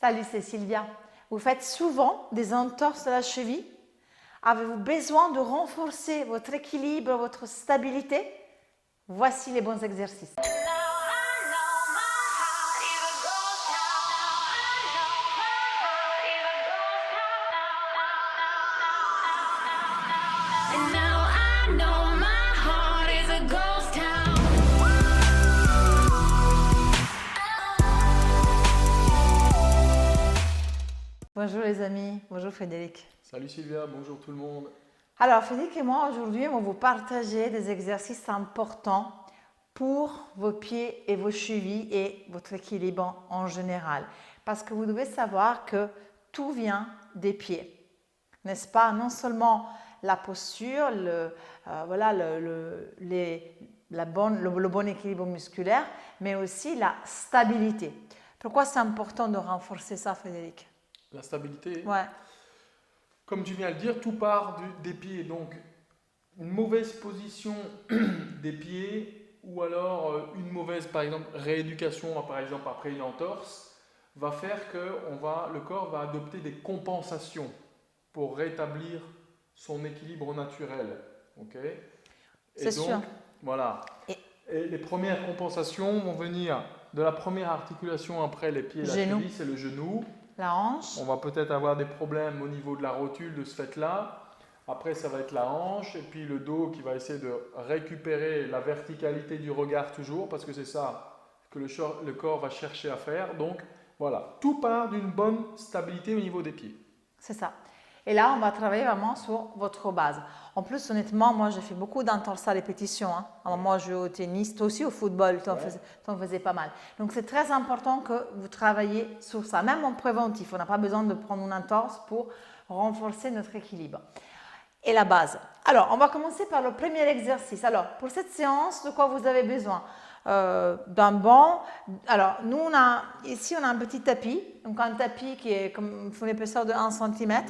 Salut, c'est Sylvia. Vous faites souvent des entorses à la cheville? Avez-vous besoin de renforcer votre équilibre, votre stabilité? Voici les bons exercices. Bonjour les amis, bonjour Frédéric. Salut Sylvia, bonjour tout le monde. Alors Frédéric et moi aujourd'hui on va vous partager des exercices importants pour vos pieds et vos chevilles et votre équilibre en général. Parce que vous devez savoir que tout vient des pieds, n'est-ce pas? Non seulement la posture, le bon équilibre musculaire, mais aussi la stabilité. Pourquoi c'est important de renforcer ça, Frédéric? La stabilité, Ouais. comme tu viens de le dire, tout part des pieds. Donc, une mauvaise position des pieds ou alors une mauvaise, par exemple, rééducation, par exemple après une entorse, va faire que le corps va adopter des compensations pour rétablir son équilibre naturel. Okay? C'est sûr. Voilà. Et les premières compensations vont venir de la première articulation après les pieds et la cheville, c'est le genou. La hanche. On va peut-être avoir des problèmes au niveau de la rotule de ce fait-là. Après, ça va être la hanche et puis le dos qui va essayer de récupérer la verticalité du regard toujours parce que c'est ça que le corps va chercher à faire. Donc, voilà, tout part d'une bonne stabilité au niveau des pieds. C'est ça. Et là, on va travailler vraiment sur votre base. En plus, honnêtement, moi, j'ai fait beaucoup d'entorses à répétition. Moi, je joue au tennis, toi aussi au football, tu en faisais pas mal. Donc, c'est très important que vous travaillez sur ça, même en préventif. On n'a pas besoin de prendre une entorse pour renforcer notre équilibre. Et la base. Alors, on va commencer par le premier exercice. Alors, pour cette séance, de quoi vous avez besoin? D'un banc. Alors, nous, ici, on a un petit tapis. Donc, un tapis qui est comme une épaisseur de 1 cm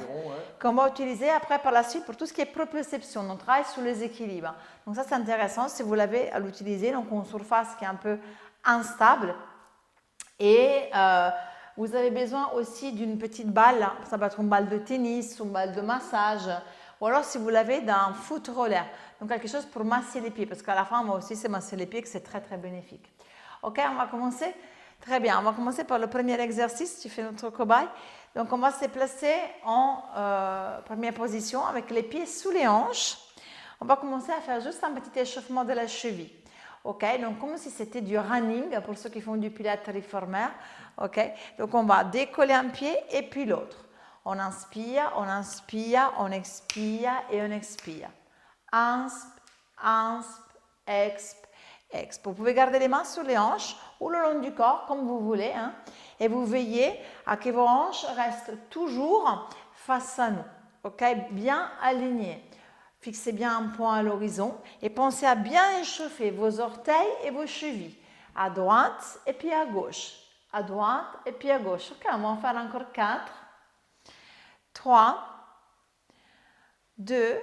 qu'on va utiliser après par la suite pour tout ce qui est proprioception. On travaille sur les équilibres. Donc, ça, c'est intéressant si vous l'avez à l'utiliser. Donc, une surface qui est un peu instable. Et vous avez besoin aussi d'une petite balle. Ça peut être une balle de tennis, une balle de massage. Ou alors, si vous l'avez, d'un foot roller. Donc, quelque chose pour masser les pieds. Parce qu'à la fin, moi aussi, c'est masser les pieds que c'est très, très bénéfique. OK, on va commencer. Très bien, on va commencer par le premier exercice. Tu fais notre cobaye. Donc, on va se placer en première position avec les pieds sous les hanches. On va commencer à faire juste un petit échauffement de la cheville. OK, donc comme si c'était du running pour ceux qui font du pilates réformaire. OK, donc on va décoller un pied et puis l'autre. On inspire, on expire et on expire. Insp, insp, exp, exp. Vous pouvez garder les mains sur les hanches ou le long du corps, comme vous voulez. Et vous veillez à que vos hanches restent toujours face à nous. OK, bien alignées. Fixez bien un point à l'horizon et pensez à bien échauffer vos orteils et vos chevilles. À droite et puis à gauche. À droite et puis à gauche. OK, on va en faire encore 4. 3, 2,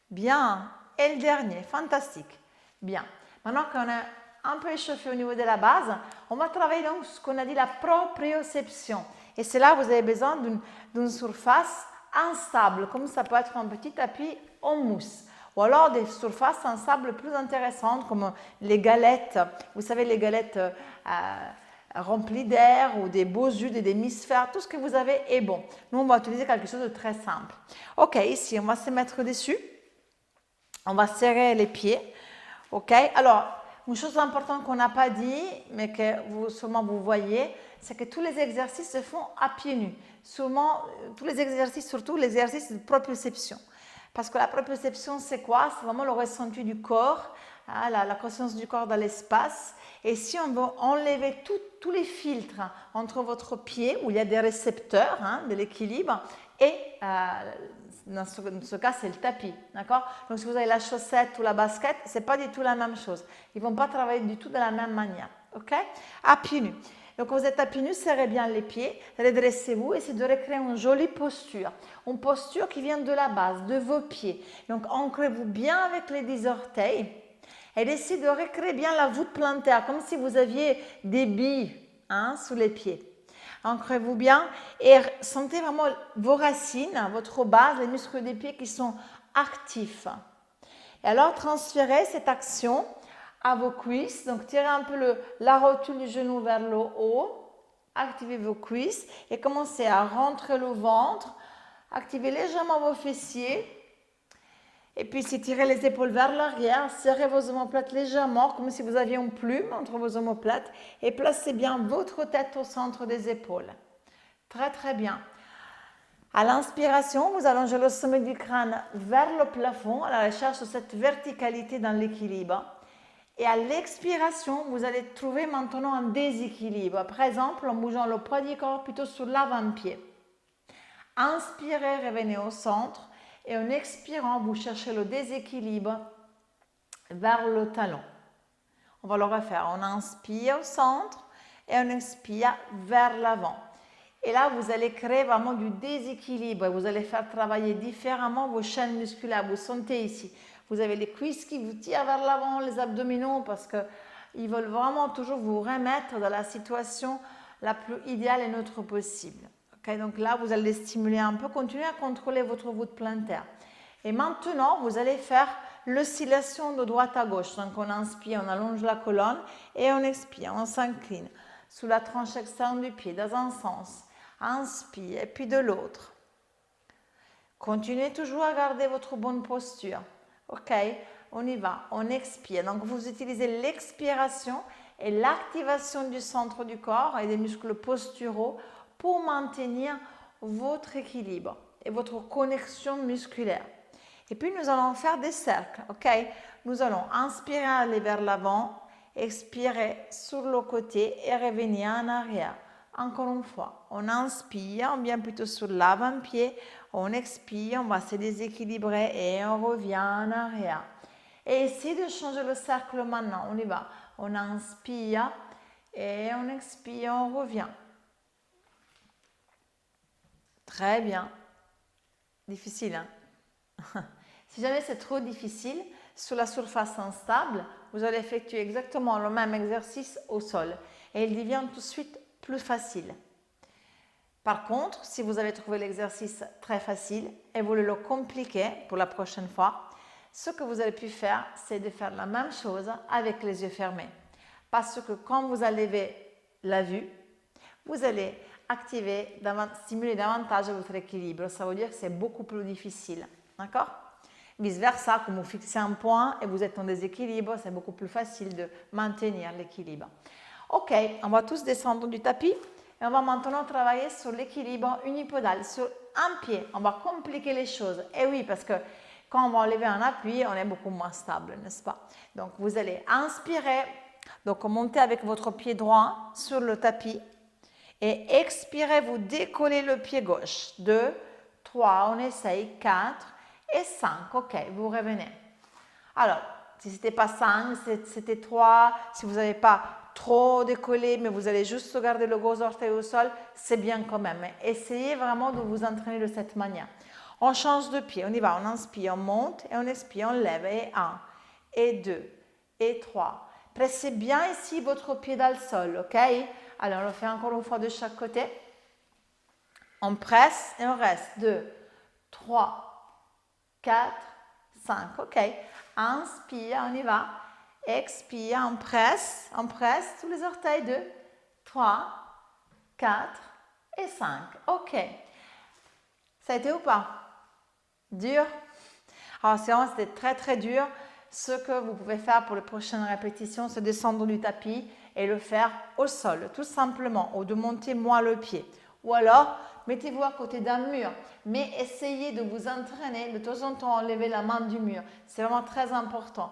bien, et le dernier, fantastique, bien. Maintenant qu'on a un peu échauffé au niveau de la base, on va travailler donc ce qu'on a dit la proprioception. Et c'est là où vous avez besoin d'une surface instable, comme ça peut être un petit tapis en mousse. Ou alors des surfaces instables plus intéressantes comme les galettes, vous savez les galettes remplis d'air ou des beaux jus, des hémisphères, tout ce que vous avez est bon. Nous, on va utiliser quelque chose de très simple. OK, ici, on va se mettre dessus. On va serrer les pieds. OK, alors, une chose importante qu'on n'a pas dit, mais que sûrement vous voyez, c'est que tous les exercices se font à pieds nus. Sûrement, tous les exercices, surtout l'exercice de proprioception. Parce que la proprioception, c'est quoi? C'est vraiment le ressenti du corps, la conscience du corps dans l'espace. Et si on veut enlever tous les filtres entre votre pied, où il y a des récepteurs de l'équilibre, et dans ce cas, c'est le tapis. D'accord? Donc, si vous avez la chaussette ou la basket, ce n'est pas du tout la même chose. Ils ne vont pas travailler du tout de la même manière. OK? À pieds nus. Donc, quand vous êtes à pieds nus, serrez bien les pieds, redressez-vous, essayez de recréer une jolie posture. Une posture qui vient de la base, de vos pieds. Donc, ancrez-vous bien avec les 10 orteils. Et essayez de recréer bien la voûte plantaire, comme si vous aviez des billes sous les pieds. Ancrez-vous bien et sentez vraiment vos racines, votre base, les muscles des pieds qui sont actifs. Et alors, transférez cette action à vos cuisses. Donc, tirez un peu la rotule du genou vers le haut. Activez vos cuisses et commencez à rentrer le ventre. Activez légèrement vos fessiers. Et puis, tirez les épaules vers l'arrière. Serrez vos omoplates légèrement, comme si vous aviez une plume entre vos omoplates. Et placez bien votre tête au centre des épaules. Très, très bien. À l'inspiration, vous allongez le sommet du crâne vers le plafond à la recherche de cette verticalité dans l'équilibre. Et à l'expiration, vous allez trouver maintenant un déséquilibre. Par exemple, en bougeant le poids du corps plutôt sur l'avant-pied. Inspirez, revenez au centre. Et en expirant, vous cherchez le déséquilibre vers le talon. On va le refaire. On inspire au centre et on expire vers l'avant. Et là, vous allez créer vraiment du déséquilibre. Vous allez faire travailler différemment vos chaînes musculaires. Vous sentez ici. Vous avez les cuisses qui vous tirent vers l'avant, les abdominaux, parce qu'ils veulent vraiment toujours vous remettre dans la situation la plus idéale et neutre possible. Okay? Donc là, vous allez les stimuler un peu. Continuez à contrôler votre voûte plantaire. Et maintenant, vous allez faire l'oscillation de droite à gauche. Donc on inspire, on allonge la colonne et on expire, on s'incline sous la tranche externe du pied dans un sens. Inspire et puis de l'autre. Continuez toujours à garder votre bonne posture. Ok, on y va, on expire. Donc vous utilisez l'expiration et l'activation du centre du corps et des muscles posturaux pour maintenir votre équilibre et votre connexion musculaire. Et puis nous allons faire des cercles. Ok, nous allons inspirer, aller vers l'avant, expirer sur le côté et revenir en arrière. Encore une fois, on inspire, on vient plutôt sur l'avant-pied, on expire, on va se déséquilibrer et on revient en arrière. Et essayez de changer le cercle maintenant, on y va. On inspire et on expire, on revient. Très bien. Difficile, hein? Si jamais c'est trop difficile, sur la surface instable, vous allez effectuer exactement le même exercice au sol. Et il devient tout de suite plus facile. Par contre, si vous avez trouvé l'exercice très facile et vous voulez le compliquer pour la prochaine fois, ce que vous avez pu faire, c'est de faire la même chose avec les yeux fermés. Parce que quand vous enlevez la vue, vous allez stimuler davantage votre équilibre. Ça veut dire que c'est beaucoup plus difficile. D'accord? Vice versa, comme vous fixez un point et vous êtes en déséquilibre, c'est beaucoup plus facile de maintenir l'équilibre. Ok, on va tous descendre du tapis et on va maintenant travailler sur l'équilibre unipodal, sur un pied. On va compliquer les choses. Et oui, parce que quand on va enlever un appui, on est beaucoup moins stable, n'est-ce pas? Donc, vous allez inspirer, donc montez avec votre pied droit sur le tapis et expirez, vous décollez le pied gauche. 2, 3, on essaye, 4 et 5. Ok, vous revenez. Alors, si ce n'était pas 5, c'était 3, si vous n'avez pas trop décollé, mais vous allez juste garder le gros orteil au sol, c'est bien quand même. Essayez vraiment de vous entraîner de cette manière. On change de pied, on y va, on inspire, on monte et on expire, on lève. Et 1, et 2, et 3. Pressez bien ici votre pied dans le sol, ok? Alors, on le fait encore une fois de chaque côté. On presse et on reste. 2, 3, 4, 5, ok? Inspire, on y va. Expire, on presse tous les orteils. 2, 3, 4 et 5. Ok. Ça a été ou pas? Dur? Alors, c'était très très dur. Ce que vous pouvez faire pour les prochaines répétitions, c'est descendre du tapis et le faire au sol, tout simplement, ou de monter moins le pied. Ou alors, mettez-vous à côté d'un mur, mais essayez de vous entraîner de temps en temps à enlever la main du mur. C'est vraiment très important.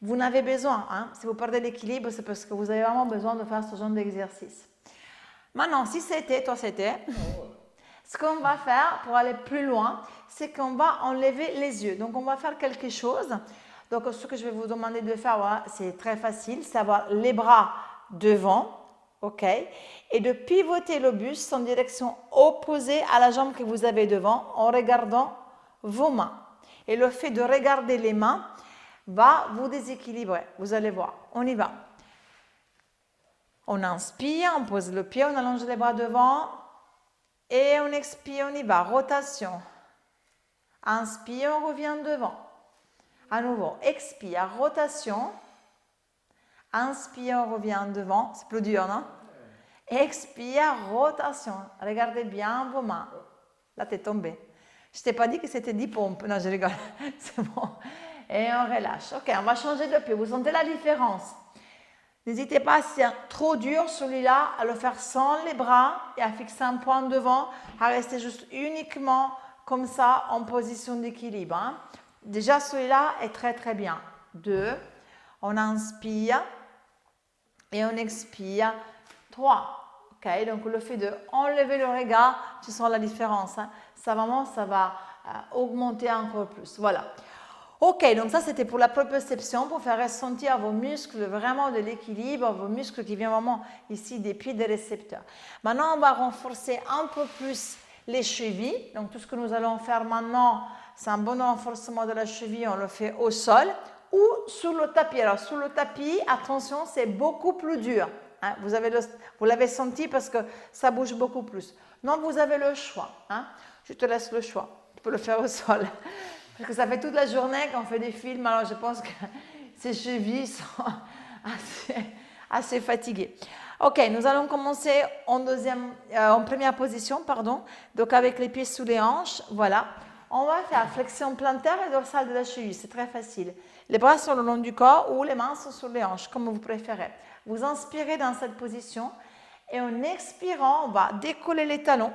Vous n'avez besoin, hein, si vous perdez l'équilibre, c'est parce que vous avez vraiment besoin de faire ce genre d'exercice. Maintenant, si c'était, ce qu'on va faire pour aller plus loin, c'est qu'on va enlever les yeux. Donc, on va faire quelque chose. Donc, ce que je vais vous demander de faire, voilà, c'est très facile, c'est avoir les bras devant, ok, et de pivoter le buste en direction opposée à la jambe que vous avez devant en regardant vos mains. Et le fait de regarder les mains va vous déséquilibrer. Vous allez voir. On y va. On inspire, on pose le pied, on allonge les bras devant. Et on expire, on y va. Rotation. Inspire, on revient devant. À nouveau, expire, rotation. Inspire, on revient devant. C'est plus dur, non? Expire, rotation. Regardez bien vos mains. Là, t'es tombé. Je t'ai pas dit que c'était 10 pompes. Non, je rigole. C'est bon. Et on relâche. Ok, on va changer de pied. Vous sentez la différence? N'hésitez pas, si c'est trop dur, celui-là, à le faire sans les bras et à fixer un point devant, à rester juste uniquement comme ça en position d'équilibre. Hein. Déjà, celui-là est très très bien. 2, on inspire et on expire. 3. Ok, donc le fait de enlever le regard, tu sens la différence. Hein. Ça vraiment, ça va augmenter encore plus. Voilà. Ok, donc ça c'était pour la proprioception, pour faire ressentir vos muscles vraiment de l'équilibre, vos muscles qui viennent vraiment ici des pieds des récepteurs. Maintenant, on va renforcer un peu plus les chevilles. Donc tout ce que nous allons faire maintenant, c'est un bon renforcement de la cheville, on le fait au sol ou sur le tapis. Alors sur le tapis, attention, c'est beaucoup plus dur. Hein. Vous l'avez senti parce que ça bouge beaucoup plus. Non, vous avez le choix. Hein. Je te laisse le choix. Tu peux le faire au sol. Parce que ça fait toute la journée qu'on fait des films, alors je pense que ces chevilles sont assez fatiguées. Ok, nous allons commencer en première position, pardon. Donc avec les pieds sous les hanches, voilà. On va faire flexion plantaire et dorsale de la cheville, c'est très facile. Les bras sont le long du corps ou les mains sont sur les hanches, comme vous préférez. Vous inspirez dans cette position et en expirant, on va décoller les talons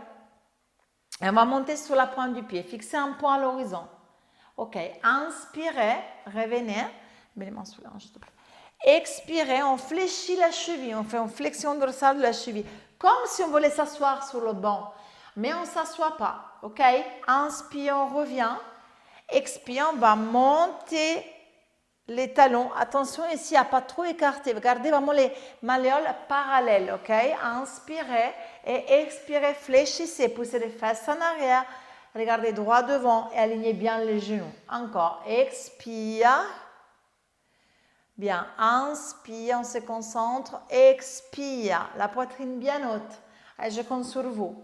et on va monter sur la pointe du pied, fixer un point à l'horizon. Ok, inspirez, revenez, mets les mains sous la hanche, s'il te plaît. Expirez, on fléchit la cheville, on fait une flexion dorsale de la cheville, comme si on voulait s'asseoir sur le banc, mais on ne s'assoit pas. Ok, inspire, on revient. Expire, on va monter les talons. Attention ici à ne pas trop écarter. Gardez vraiment les malléoles parallèles. Ok, inspirez et expirez, fléchissez, poussez les fesses en arrière. Regardez droit devant et alignez bien les genoux. Encore, expire. Bien, inspire, on se concentre. Expire, la poitrine bien haute. Et je compte sur vous.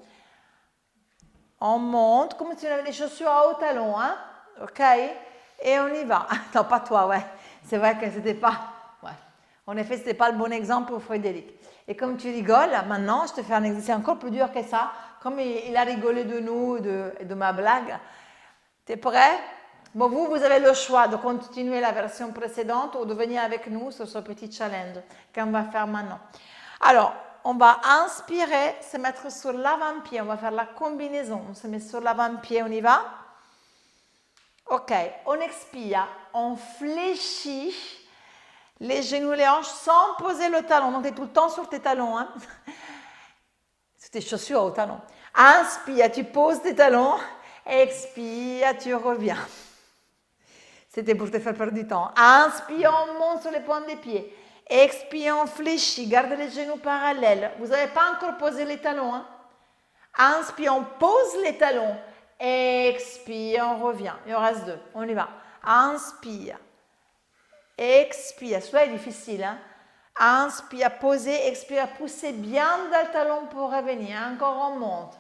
On monte comme si on avait des chaussures à haut talon. Hein? Ok? Et on y va. Non, pas toi, ouais. C'est vrai que c'était pas... Ouais. En effet, ce n'était pas le bon exemple pour Frédéric. Et comme tu rigoles, maintenant, je te fais un exercice encore plus dur que ça. Comme il a rigolé de nous et de ma blague. Tu es prêt? Bon, vous avez le choix de continuer la version précédente ou de venir avec nous sur ce petit challenge qu'on va faire maintenant. Alors, on va inspirer, se mettre sur l'avant-pied. On va faire la combinaison. On se met sur l'avant-pied, on y va? Ok, on expire, on fléchit les genoux, les hanches sans poser le talon. Donc, tu es tout le temps sur tes talons. Hein? C'est tes chaussures au talon. Inspire, tu poses tes talons. Expire, tu reviens. C'était pour te faire perdre du temps. Inspire, on monte sur les pointes des pieds. Expire, on fléchit. Garde les genoux parallèles. Vous n'avez pas encore posé les talons. Hein? Inspire, on pose les talons. Expire, on revient. Il en reste 2. On y va. Inspire. Expire. Celui-là est difficile. Hein? Inspire, posez. Expire, poussez bien dans le talon pour revenir. Encore, on monte.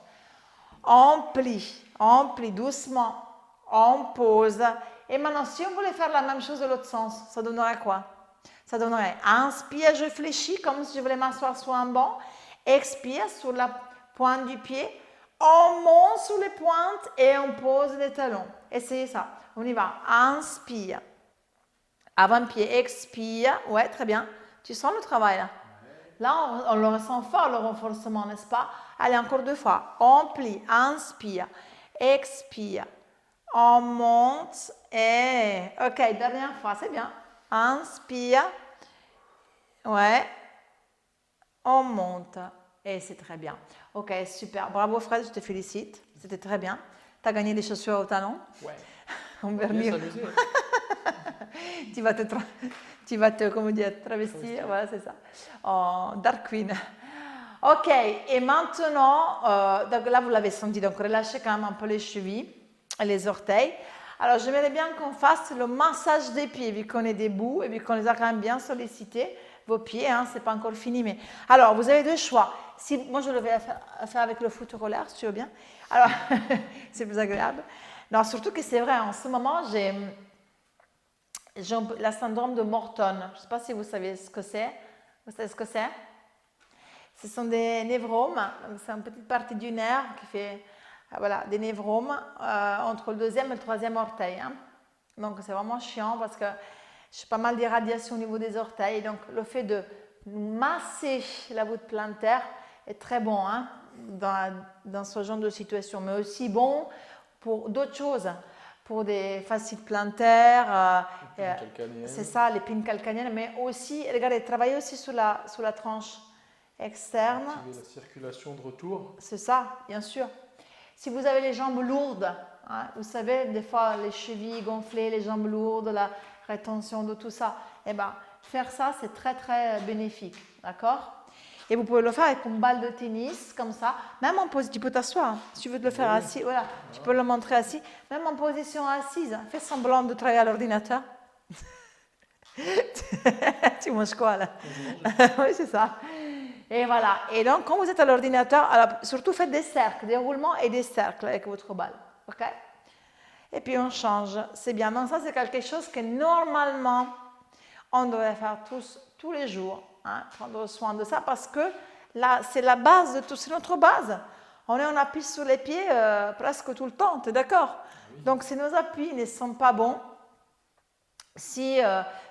On plie doucement. On pose. Et maintenant, si on voulait faire la même chose de l'autre sens, ça donnerait quoi? Ça donnerait inspire, je fléchis comme si je voulais m'asseoir sur un banc. Expire sur la pointe du pied. On monte sur les pointes et on pose les talons. Essayez ça. On y va. Inspire. Avant-pied, expire. Ouais, très bien. Tu sens le travail là? Là, on le ressent fort, le renforcement, n'est-ce pas? Allez, encore 2 fois. On plie. Inspire. Expire. On monte. Et... Ok, dernière fois. C'est bien. Inspire. Ouais. On monte. Et c'est très bien. Ok, super. Bravo Fred, je te félicite. C'était très bien. Tu as gagné des chaussures au talon. Ouais. On va bien s'amuser. tu vas te comment dire, travestir. Voilà, c'est ça. En Dark Queen. Ok, et maintenant, donc là vous l'avez senti, donc relâchez quand même un peu les chevilles et les orteils. Alors j'aimerais bien qu'on fasse le massage des pieds, vu qu'on est debout et vu qu'on les a quand même bien sollicités. vos pieds, hein, c'est pas encore fini. Mais... Alors, vous avez deux choix. Si, moi, je le vais faire avec le foot roller, si tu veux bien. Alors, c'est plus agréable. Non, surtout que c'est vrai, en ce moment, j'ai la syndrome de Morton. Je ne sais pas si vous savez ce que c'est. Vous savez ce que c'est? Ce sont des névromes. C'est une petite partie du nerf qui fait voilà, des névromes entre le deuxième et le troisième orteil. Hein. Donc, c'est vraiment chiant parce que j'ai pas mal d'irradiation au niveau des orteils. Donc, le fait de masser la voûte plantaire est très bon hein, dans ce genre de situation, mais aussi bon pour d'autres choses, pour des fascites plantaires, c'est ça, l'épine calcanéenne, mais aussi, regardez, travaillez aussi sur la tranche externe. Activer la circulation de retour. C'est ça, bien sûr. Si vous avez les jambes lourdes, hein, vous savez, des fois les chevilles gonflées, les jambes lourdes, la rétention de tout ça, eh ben, faire ça, c'est très très bénéfique, d'accord? Et vous pouvez le faire avec une balle de tennis, comme ça. Même en position, tu peux t'asseoir. Si tu veux te le faire assis, voilà, tu peux le montrer assis. Même en position assise, fais semblant de travailler à l'ordinateur. Tu manges quoi là? Oui, c'est ça. Et voilà. Et donc, quand vous êtes à l'ordinateur, alors, surtout faites des cercles, des roulements et des cercles avec votre balle. OK? Et puis on change. C'est bien. Donc, ça, c'est quelque chose que normalement, on devrait faire tous les jours. Hein, prendre soin de ça parce que là, c'est la base de tout. C'est notre base. On est en appui sur les pieds presque tout le temps. Tu es d'accord? Oui. Donc, si nos appuis ne sont pas bons, si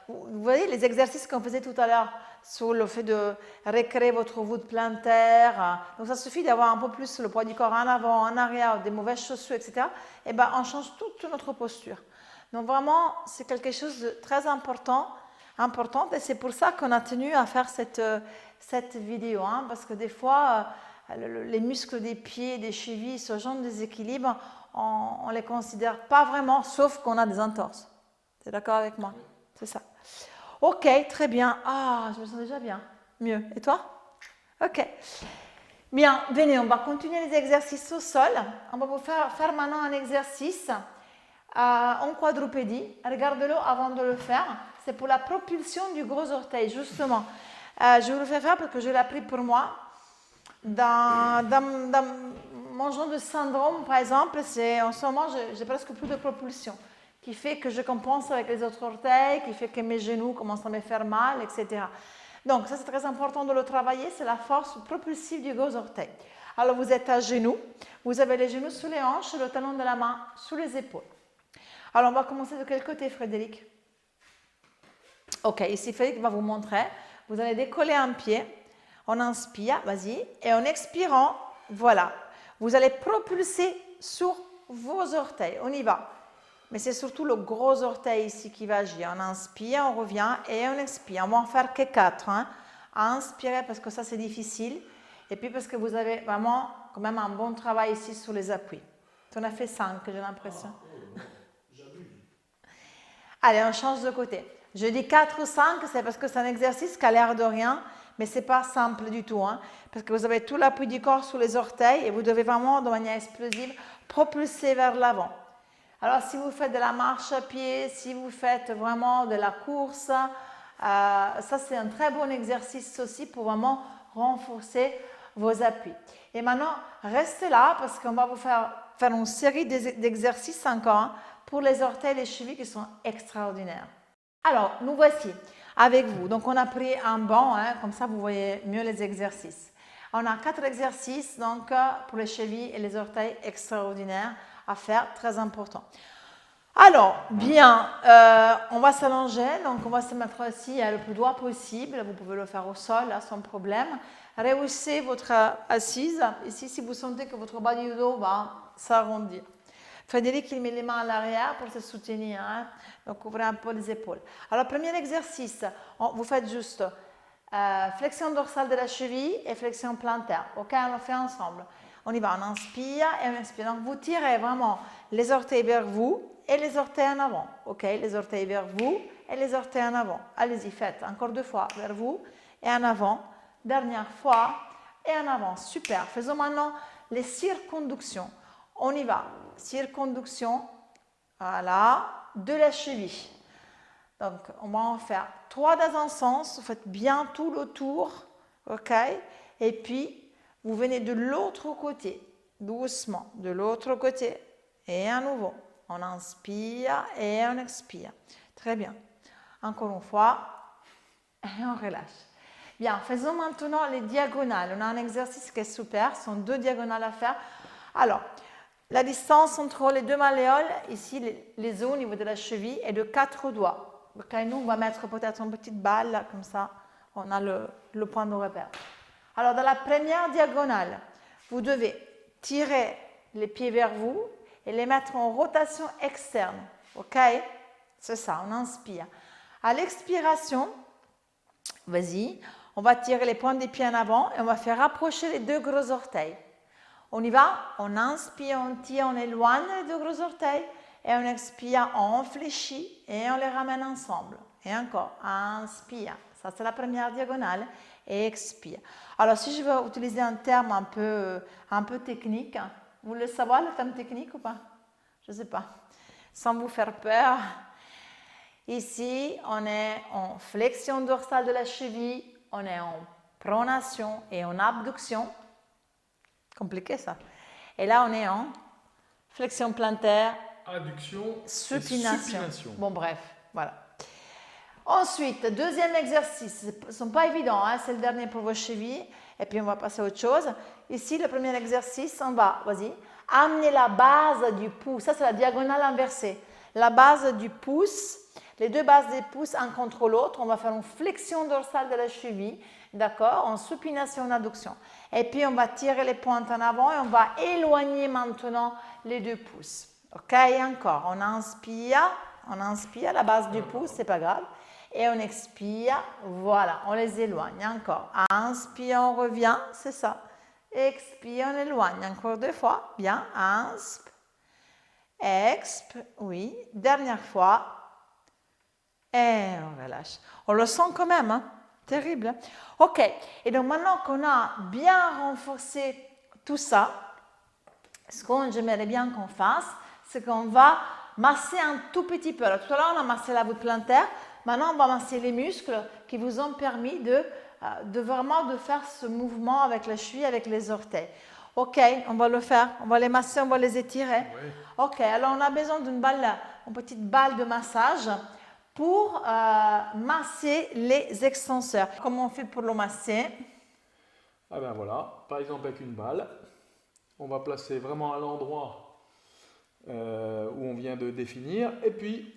vous voyez les exercices qu'on faisait tout à l'heure sur le fait de recréer votre voûte plantaire, donc ça suffit d'avoir un peu plus le poids du corps en avant, en arrière, des mauvaises chaussures, etc. Et ben on change toute notre posture. Donc vraiment, c'est quelque chose de très importante et c'est pour ça qu'on a tenu à faire cette vidéo, hein, parce que des fois, les muscles des pieds, des chevilles, ce genre de déséquilibre, on ne les considère pas vraiment, sauf qu'on a des entorses. Tu es d'accord avec moi? C'est ça. Ok, très bien. Ah, je me sens déjà bien. Mieux. Et toi? Ok. Bien, venez, on va continuer les exercices au sol. On va vous faire maintenant un exercice en quadrupédie. Regardez-le avant de le faire. C'est pour la propulsion du gros orteil, justement. Je vous le fais faire parce que je l'ai appris pour moi. Dans mon genre de syndrome, par exemple, en ce moment, j'ai presque plus de propulsion, qui fait que je compense avec les autres orteils, qui fait que mes genoux commencent à me faire mal, etc. Donc, ça, c'est très important de le travailler, c'est la force propulsive du gros orteil. Alors, vous êtes à genoux, vous avez les genoux sous les hanches, le talon de la main sous les épaules. Alors, on va commencer de quel côté, Frédéric? Ok, ici, Frédéric va vous montrer. Vous allez décoller un pied, on inspire, vas-y, et en expirant, voilà, vous allez propulser sur vos orteils. On y va. Mais c'est surtout le gros orteil ici qui va agir. On inspire, on revient et on expire. On va en faire que 4. Hein. À inspirer parce que ça c'est difficile. Et puis parce que vous avez vraiment quand même un bon travail ici sur les appuis. Tu en as fait 5, j'ai l'impression. Allez, on change de côté. Je dis 4 ou 5, c'est parce que c'est un exercice qui a l'air de rien, mais ce n'est pas simple du tout. Hein, parce que vous avez tout l'appui du corps sur les orteils et vous devez vraiment, de manière explosive, propulser vers l'avant. Alors, si vous faites de la marche à pied, si vous faites vraiment de la course, ça c'est un très bon exercice aussi pour vraiment renforcer vos appuis. Et maintenant, restez là parce qu'on va vous faire une série d'exercices encore hein, pour les orteils et les chevilles qui sont extraordinaires. Alors, nous voici avec vous. Donc, on a pris un banc, hein, comme ça vous voyez mieux les exercices. On a 4 exercices donc, pour les chevilles et les orteils extraordinaires à faire, très important. Alors, bien, on va s'allonger, donc on va se mettre assis le plus droit possible. Vous pouvez le faire au sol, là, sans problème. Rehaussez votre assise. Ici, si vous sentez que votre bas du dos va s'arrondir. Frédéric, il met les mains à l'arrière pour se soutenir. Hein? Donc, ouvrez un peu les épaules. Alors, premier exercice, vous faites juste flexion dorsale de la cheville et flexion plantaire. OK, on le fait ensemble. On y va, on inspire et on expire. Donc, vous tirez vraiment les orteils vers vous et les orteils en avant. OK, les orteils vers vous et les orteils en avant. Allez-y, faites encore 2 fois vers vous et en avant. Dernière fois et en avant. Super. Faisons maintenant les circonductions. On y va. Circonduction, voilà, de la cheville. Donc, on va en faire 3 dans un sens. Vous faites bien tout le tour. OK? Et puis, vous venez de l'autre côté. Doucement. De l'autre côté. Et à nouveau. On inspire et on expire. Très bien. Encore une fois. Et on relâche. Bien, faisons maintenant les diagonales. On a un exercice qui est super. Ce sont 2 diagonales à faire. Alors, la distance entre les 2 malléoles, ici, les os au niveau de la cheville, est de 4 doigts. Ok, nous, on va mettre peut-être une petite balle, là, comme ça, on a le point de repère. Alors, dans la première diagonale, vous devez tirer les pieds vers vous et les mettre en rotation externe. Ok? C'est ça, on inspire. À l'expiration, vas-y, on va tirer les pointes des pieds en avant et on va faire rapprocher les 2 gros orteils. On y va, on inspire, on tire, on éloigne les 2 gros orteils et on expire, on fléchit et on les ramène ensemble. Et encore, inspire. Ça, c'est la première diagonale. Et expire. Alors, si je veux utiliser un terme un peu technique, vous voulez savoir le terme technique ou pas? Je ne sais pas. Sans vous faire peur. Ici, on est en flexion dorsale de la cheville, on est en pronation et en abduction. Compliqué ça. Et là, on est en flexion plantaire, adduction, supination. Bon, bref, voilà. Ensuite, deuxième exercice. Ce ne sont pas évidents, hein, c'est le dernier pour vos chevilles. Et puis, on va passer à autre chose. Ici, le premier exercice, on va, vas-y, amener la base du pouce. Ça, c'est la diagonale inversée. La base du pouce, les 2 bases des pouces, un contre l'autre. On va faire une flexion dorsale de la cheville, d'accord, en supination, en adduction. Et puis, on va tirer les pointes en avant et on va éloigner maintenant les 2 pouces. OK, et encore, on inspire, la base du pouce, c'est pas grave. Et on expire, voilà, on les éloigne. Encore, inspire, on revient, c'est ça. Expire, on éloigne. Encore 2 fois, bien, inspire, expire, oui. Dernière fois. Et on relâche. On le sent quand même, hein? Terrible. Hein? Ok, et donc maintenant qu'on a bien renforcé tout ça, ce que j'aimerais bien qu'on fasse, c'est qu'on va masser un tout petit peu. Alors tout à l'heure, on a massé la voûte plantaire. Maintenant, on va masser les muscles qui vous ont permis de vraiment de faire ce mouvement avec la cheville, avec les orteils. Ok, on va le faire. On va les masser, on va les étirer. Oui. Ok, alors on a besoin d'une petite balle de massage pour masser les extenseurs. Comment on fait pour le masser? Ah ben voilà, par exemple avec une balle, on va placer vraiment à l'endroit où on vient de définir, et puis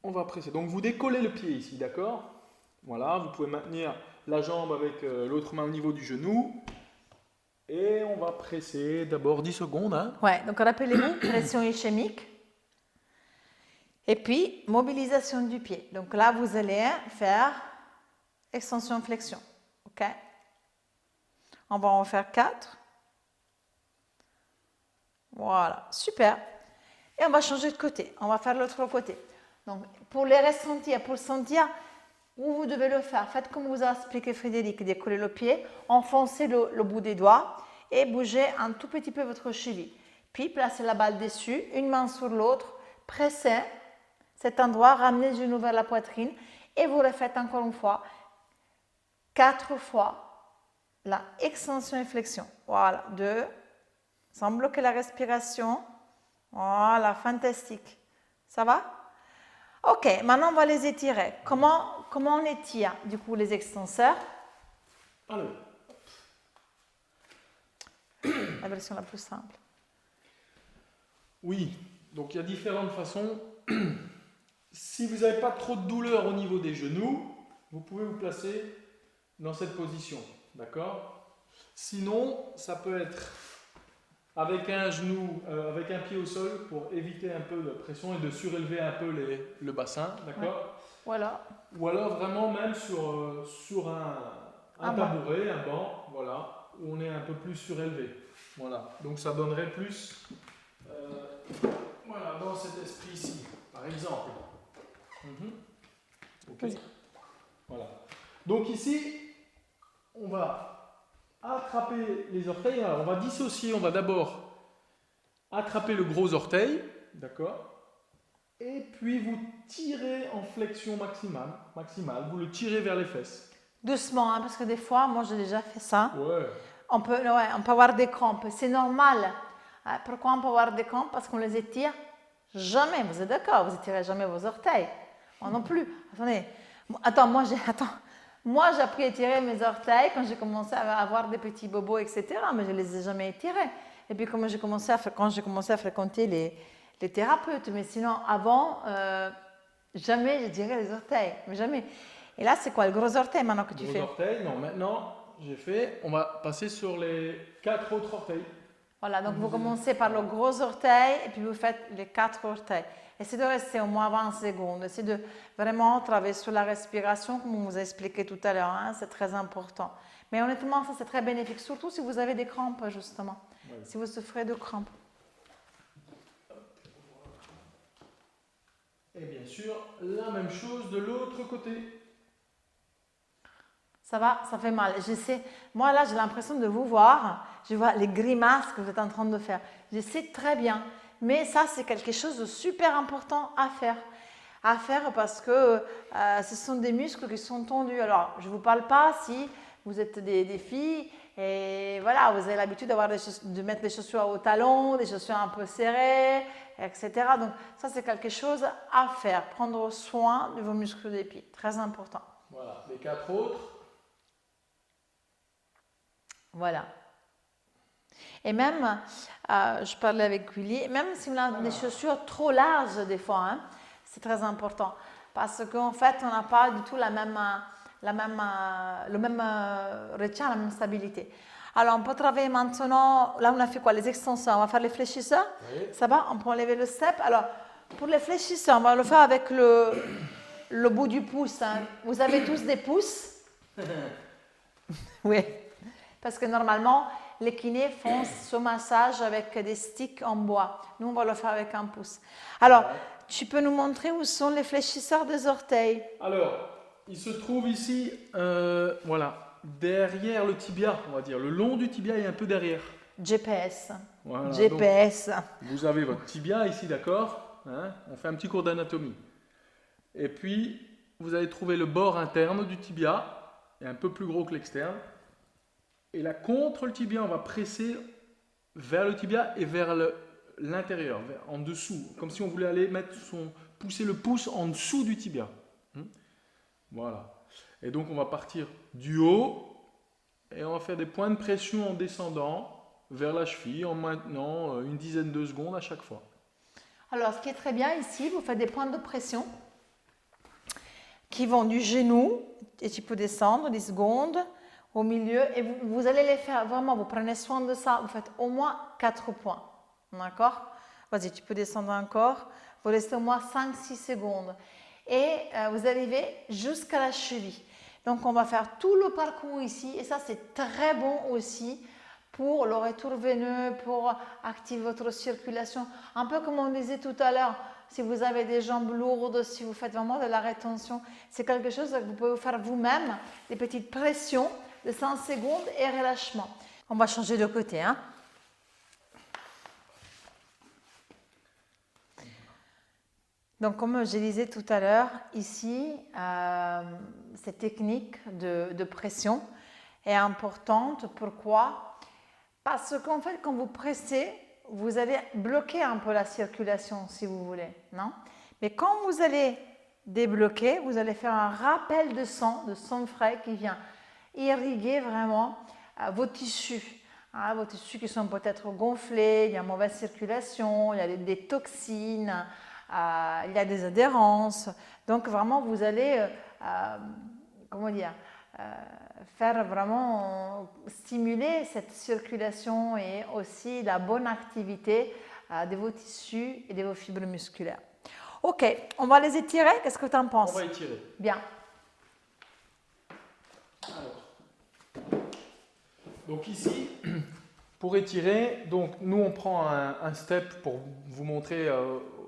on va presser. Donc vous décollez le pied ici, d'accord? Voilà, vous pouvez maintenir la jambe avec l'autre main au niveau du genou, et on va presser d'abord 10 secondes. Hein. Ouais, donc rappelez-vous, pression ischémique. Et puis, mobilisation du pied. Donc là, vous allez faire extension-flexion. OK? On va en faire 4. Voilà, super. Et on va changer de côté. On va faire l'autre côté. Donc, pour les ressentir, pour sentir où vous devez le faire, faites comme vous a expliqué Frédéric. Décollez le pied, enfoncez le bout des doigts et bougez un tout petit peu votre cheville. Puis, placez la balle dessus, une main sur l'autre, pressez cet endroit, ramenez les genoux vers la poitrine et vous refaites encore une fois 4 fois la extension et flexion. Voilà, 2, sans bloquer la respiration. Voilà, fantastique. Ça va? Ok, maintenant on va les étirer. Comment on étire du coup les extenseurs? Alors, la version la plus simple. Oui, donc il y a différentes façons. Si vous n'avez pas trop de douleur au niveau des genoux, vous pouvez vous placer dans cette position, d'accord? Sinon, ça peut être avec un genou, avec un pied au sol pour éviter un peu de pression et de surélever un peu le bassin, d'accord? Ouais. Voilà. Ou alors vraiment même sur un tabouret, un banc, voilà, où on est un peu plus surélevé. Voilà, donc ça donnerait plus voilà, dans cet esprit ici, par exemple. Ok. Voilà. Donc ici, on va attraper les orteils. Alors, on va dissocier. On va d'abord attraper le gros orteil, d'accord? Et puis vous tirez en flexion maximale. Vous le tirez vers les fesses. Doucement, hein, parce que des fois, moi j'ai déjà fait ça. Ouais. On peut avoir des crampes. C'est normal. Pourquoi on peut avoir des crampes? Parce qu'on les étire jamais. Vous êtes d'accord? Vous étirez jamais vos orteils. Moi non plus. Attendez. Moi, j'ai appris à étirer mes orteils quand j'ai commencé à avoir des petits bobos, etc. Mais je ne les ai jamais étirés. Et puis, quand j'ai commencé à fréquenter les thérapeutes. Mais sinon, avant, jamais je tirais les orteils. Mais jamais. Et là, c'est quoi le gros orteil maintenant que tu fais? Gros orteil, non. Maintenant, on va passer sur les 4 autres orteils. Voilà, donc vous commencez par le gros orteil et puis vous faites les 4 orteils. Essayez de rester au moins 20 secondes. Essayez de vraiment travailler sur la respiration, comme on vous a expliqué tout à l'heure. Hein, c'est très important. Mais honnêtement, ça c'est très bénéfique, surtout si vous avez des crampes, justement. Oui. Si vous souffrez de crampes. Et bien sûr, la même chose de l'autre côté. Ça va, ça fait mal. Je sais, moi là, j'ai l'impression de vous voir. Je vois les grimaces que vous êtes en train de faire. Je sais très bien. Mais ça, c'est quelque chose de super important à faire. À faire parce que ce sont des muscles qui sont tendus. Alors, je ne vous parle pas si vous êtes des filles et voilà, vous avez l'habitude de mettre des chaussures au talon, des chaussures un peu serrées, etc. Donc, ça, c'est quelque chose à faire. Prendre soin de vos muscles des pieds. Très important. Voilà, les 4 autres. Voilà. Et même, je parlais avec Willy, même si on a des chaussures trop larges des fois, hein, c'est très important. Parce qu'en fait, on n'a pas du tout le même retien, la même stabilité. Alors, on peut travailler maintenant, là on a fait quoi? Les extensions, on va faire les fléchisseurs. Oui. Ça va? On peut enlever le step. Alors, pour les fléchisseurs, on va le faire avec le bout du pouce. Hein. Vous avez tous des pouces? Oui. Parce que normalement, les kinés font ce massage avec des sticks en bois. Nous, on va le faire avec un pouce. Alors, tu peux nous montrer où sont les fléchisseurs des orteils? Alors, ils se trouvent ici, voilà, derrière le tibia, on va dire. Le long du tibia et un peu derrière. GPS. Voilà, GPS. Vous avez votre tibia ici, d'accord, hein? On fait un petit cours d'anatomie. Et puis, vous allez trouver le bord interne du tibia, est un peu plus gros que l'externe. Et là, contre le tibia, on va presser vers le tibia et vers l'intérieur, en dessous. Comme si on voulait aller pousser le pouce en dessous du tibia. Voilà. Et donc, on va partir du haut et on va faire des points de pression en descendant vers la cheville en maintenant une dizaine de secondes à chaque fois. Alors, ce qui est très bien ici, vous faites des points de pression qui vont du genou et tu peux descendre 10 secondes au milieu et vous allez les faire vraiment, vous prenez soin de ça, vous faites au moins 4 points, d'accord? Vas-y, tu peux descendre encore, vous restez au moins 5-6 secondes et vous arrivez jusqu'à la cheville. Donc on va faire tout le parcours ici et ça c'est très bon aussi pour le retour veineux, pour activer votre circulation, un peu comme on disait tout à l'heure. Si vous avez des jambes lourdes, si vous faites vraiment de la rétention, c'est quelque chose que vous pouvez faire vous-même, des petites pressions de 5 secondes et relâchement. On va changer de côté. Hein. Donc, comme je disais tout à l'heure, ici, cette technique de pression est importante. Pourquoi? Parce qu'en fait, quand vous pressez, vous allez bloquer un peu la circulation, si vous voulez, non? Mais quand vous allez débloquer, vous allez faire un rappel de sang frais qui vient irriguer vraiment vos tissus. Hein, vos tissus qui sont peut-être gonflés, il y a une mauvaise circulation, il y a des toxines, il y a des adhérences. Donc vraiment, vous allez, faire vraiment stimuler cette circulation et aussi la bonne activité de vos tissus et de vos fibres musculaires. Ok, on va les étirer. Qu'est-ce que tu en penses? On va étirer. Bien. Alors, donc ici, pour étirer, donc nous on prend un step pour vous montrer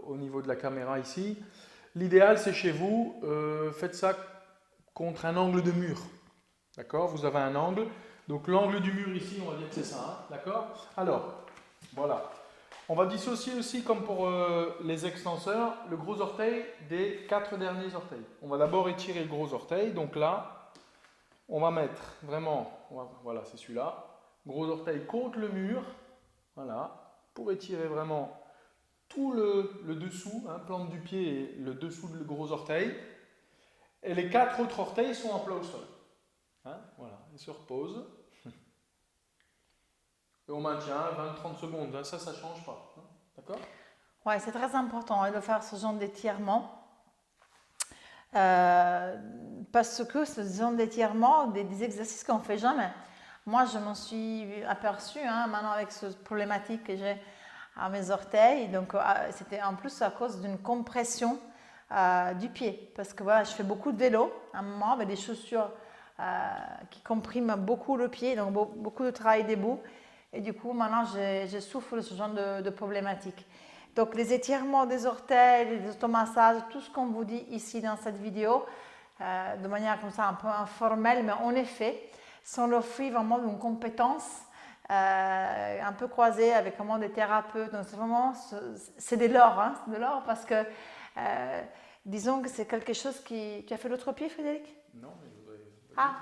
au niveau de la caméra ici. L'idéal c'est chez vous, faites ça contre un angle de mur. D'accord? Vous avez un angle. Donc l'angle du mur ici, on va dire que c'est ça. Hein, d'accord? Alors, voilà. On va dissocier aussi, comme pour les extenseurs, le gros orteil des 4 derniers orteils. On va d'abord étirer le gros orteil. Donc là, on va mettre vraiment, voilà, c'est celui-là, gros orteil contre le mur, voilà, pour étirer vraiment tout le dessous, hein, plante du pied et le dessous du gros orteil. Et les 4 autres orteils sont en plat au sol. Hein, voilà, ils se reposent. Et on maintient 20-30 secondes, hein, ça ne change pas. Hein, d'accord? Ouais, c'est très important de faire ce genre d'étirement. Parce que ce genre d'étirement, des exercices qu'on ne fait jamais. Moi, je m'en suis aperçue maintenant avec cette problématique que j'ai à mes orteils. Donc, c'était en plus à cause d'une compression du pied. Parce que voilà, je fais beaucoup de vélo à un moment avec des chaussures qui compriment beaucoup le pied, donc beaucoup de travail debout. Et du coup, maintenant, je souffre de ce genre de problématique. Donc, les étirements des orteils, les automassages, tout ce qu'on vous dit ici dans cette vidéo, de manière comme ça un peu informelle, mais en effet, sont l'offrir vraiment une compétence un peu croisée avec vraiment des thérapeutes. Donc, c'est vraiment, c'est de l'or, hein, c'est de l'or parce que, disons que c'est quelque chose qui... Tu as fait l'autre pied, Frédéric? Non, mais je voudrais... Ah,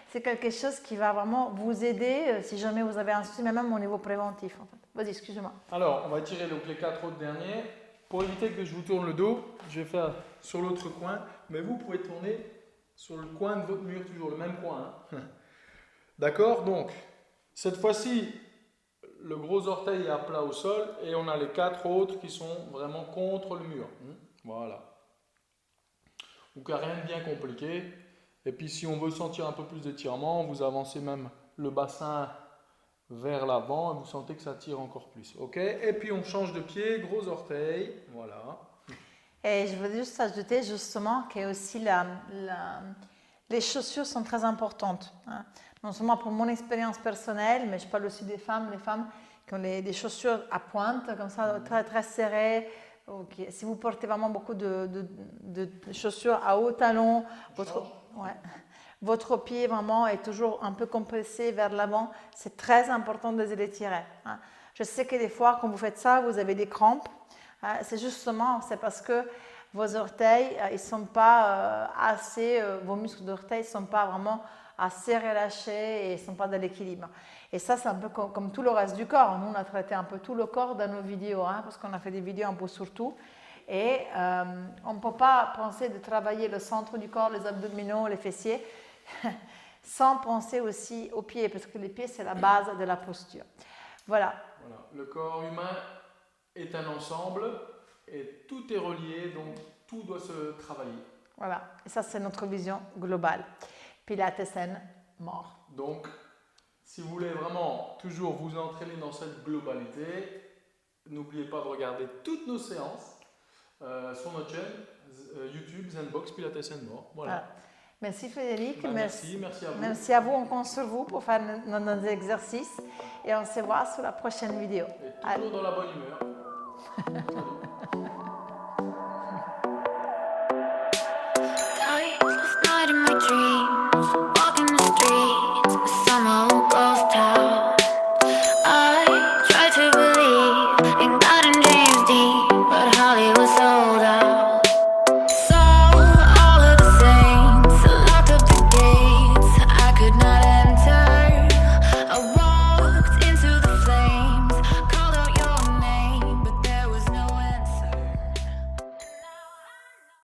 c'est quelque chose qui va vraiment vous aider si jamais vous avez un souci, mais même au niveau préventif. En fait. Vas-y, excuse-moi. Alors, on va tirer donc les 4 autres derniers. Pour éviter que je vous tourne le dos, je vais faire sur l'autre coin, mais vous pouvez tourner sur le coin de votre mur, toujours le même coin. Hein. D'accord? Donc, cette fois-ci, le gros orteil est à plat au sol et on a les 4 autres qui sont vraiment contre le mur. Voilà. Donc, rien de bien compliqué. Et puis, si on veut sentir un peu plus d'étirement, vous avancez même le bassin vers l'avant et vous sentez que ça tire encore plus. Ok? Et puis, on change de pied, gros orteil. Voilà. Et je voulais juste ajouter justement que aussi les chaussures sont très importantes. Hein. Non seulement pour mon expérience personnelle, mais je parle aussi des femmes, les femmes qui ont des chaussures à pointe, comme ça, très, très serrées. Okay. Si vous portez vraiment beaucoup de chaussures à haut talon, votre pied vraiment est toujours un peu compressé vers l'avant, c'est très important de les tirer. Hein. Je sais que des fois, quand vous faites ça, vous avez des crampes. C'est parce que vos orteils, ils sont pas vos muscles d'orteils ne sont pas vraiment assez relâchés et ils ne sont pas dans l'équilibre. Et ça, c'est un peu comme tout le reste du corps. Nous, on a traité un peu tout le corps dans nos vidéos, parce qu'on a fait des vidéos un peu sur tout. Et on ne peut pas penser de travailler le centre du corps, les abdominaux, les fessiers, sans penser aussi aux pieds, parce que les pieds, c'est la base de la posture. Voilà. Le corps humain est un ensemble et tout est relié, donc tout doit se travailler. Voilà, et ça c'est notre vision globale. Pilates mort. Donc, si vous voulez vraiment toujours vous entraîner dans cette globalité, n'oubliez pas de regarder toutes nos séances sur notre chaîne YouTube Zenbox Pilates More. Voilà. Merci Frédéric. Merci à vous. Merci à vous. On compte sur vous pour faire nos exercices et on se voit sur la prochaine vidéo. Et toujours dans la bonne humeur. Last night in my dream